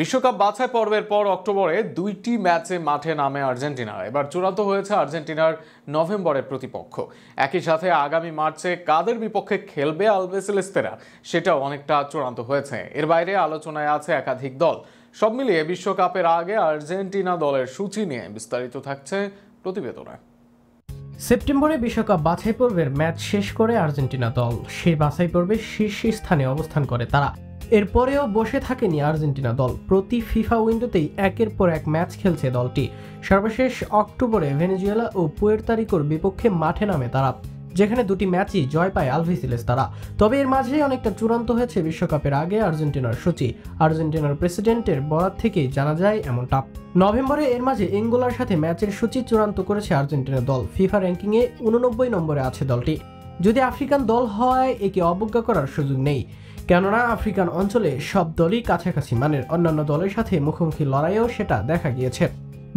বিশ্বকাপ বাছাই পর্বের পর অক্টোবরে 2টি ম্যাচে মাঠে নামে আর্জেন্টিনা। এবার চূড়ান্ত হয়েছে আর্জেন্টিনার নভেম্বরের প্রতিপক্ষ। একই সাথে আগামী মার্চে কাদের বিপক্ষে খেলবে আলবিসেলেস্তেরা সেটাও অনেকটা চূড়ান্ত হয়েছে। এর বাইরে আলোচনায় আছে একাধিক দল। সব মিলিয়ে বিশ্বকাপের আগে আর্জেন্টিনা দলের সূচি নিয়ে বিস্তারিত থাকছে প্রতিবেদনে। সেপ্টেম্বরে বিশ্বকাপ বাছাই পর্বের ম্যাচ শেষ করে আর্জেন্টিনা দল সেই বাছাই পর্বে শীর্ষ স্থানে অবস্থান করে তারা। এরপরেও বসে থাকেনি আর্জেন্টিনা দল। প্রতি ফিফা উইন্ডোতেই একের পর এক ম্যাচ খেলছে দলটি। সর্বশেষ অক্টোবরে ভেনেজুয়েলা ও পুয়ের্তো রিকোর বিপক্ষে মাঠে নামে তারা, যেখানে দুটি ম্যাচই জয় পায় আলবিসেলেস্তারা। তবে এর মাঝেই অনেকটা চূড়ান্ত হয়েছে বিশ্বকাপের আগে আর্জেন্টিনার সূচি। আর্জেন্টিনার প্রেসিডেন্টের বরাত থেকেই জানা যায় এমনটা। নভেম্বরে এর মাঝে এঙ্গোলার সাথে ম্যাচের সূচি চূড়ান্ত করেছে আর্জেন্টিনা দল। ফিফা র্যাঙ্কিংয়ে 89 নম্বরে আছে দলটি। যদি আফ্রিকান দল হয় একে অবজ্ঞা করার সুযোগ নেই, কেননা আফ্রিকান অঞ্চলে সব দলই কাছাকাছি মানের। অন্যান্য দলের সাথে মুখোমুখি লড়াইয়েও সেটা দেখা গিয়েছে।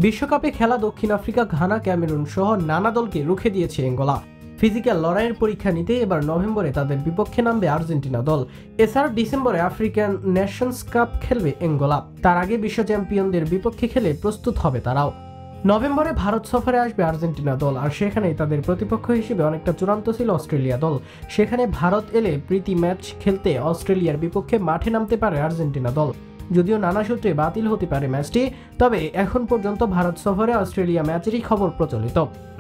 বিশ্বকাপে খেলা দক্ষিণ আফ্রিকা, ঘানা, ক্যামেরুন সহ নানা দলকে রুখে দিয়েছে এঙ্গোলা। ফিজিক্যাল লড়াইয়ের পরীক্ষা নিতে এবার নভেম্বরে তাদের বিপক্ষে নামবে আর্জেন্টিনা দল। এছাড়া ডিসেম্বরে আফ্রিকান নেশনস কাপ খেলবে এঙ্গোলা। তার আগে বিশ্ব চ্যাম্পিয়নদের বিপক্ষে খেলে প্রস্তুত হবে তারাও। নভেম্বরে ভারত সফরে আসবে আর্জেন্টিনা দল, আর সেখানেই তাদের প্রতিপক্ষ হিসেবে অনেকটা চূড়ান্ত ছিল অস্ট্রেলিয়া দল। সেখানে ভারত এলে প্রীতি ম্যাচ খেলতে অস্ট্রেলিয়ার বিপক্ষে মাঠে নামতে পারে আর্জেন্টিনা দল। যদিও নানা সূত্রে বাতিল হতে পারে ম্যাচটি, তবে এখন পর্যন্ত ভারত সফরে অস্ট্রেলিয়া ম্যাচেরই খবর প্রচলিত।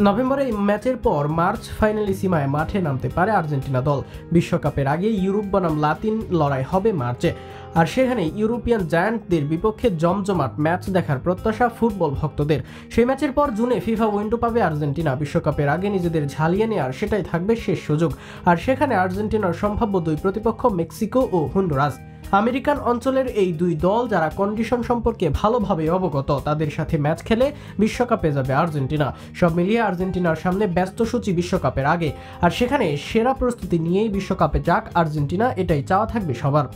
নভেম্বরে এই ম্যাচের পর মার্চ ফাইনালি সীমায় মাঠে নামতে পারে আর্জেন্টিনা দল। বিশ্বকাপের আগে ইউরোপ বনাম লাতিন লড়াই হবে মার্চে, আর সেখানে ইউরোপিয়ান জায়ান্টদের বিপক্ষে জমজমাট ম্যাচ দেখার প্রত্যাশা ফুটবল ভক্তদের। সেই ম্যাচের পর জুনে ফিফা উইন্ডো পাবে আর্জেন্টিনা। বিশ্বকাপের আগে নিজেদের ঝালিয়ে নেওয়ার সেটাই থাকবে শেষ সুযোগ। আর সেখানে আর্জেন্টিনার সম্ভাব্য দুই প্রতিপক্ষ মেক্সিকো ও হন্ডুরাস। আমেরিকান অঞ্চলের এই দুই দল যারা কন্ডিশন সম্পর্কে ভালোভাবে অবগত, তাদের সাথে ম্যাচ খেলে বিশ্বকাপে যাবে আর্জেন্টিনা। সব মিলিয়ে আর্জেন্টিনার সামনে ব্যস্ত সূচি বিশ্বকাপের আগে, আর সেখানে সেরা প্রস্তুতি নিয়েই বিশ্বকাপে যাক আর্জেন্টিনা, এটাই চাওয়া থাকবে সবার।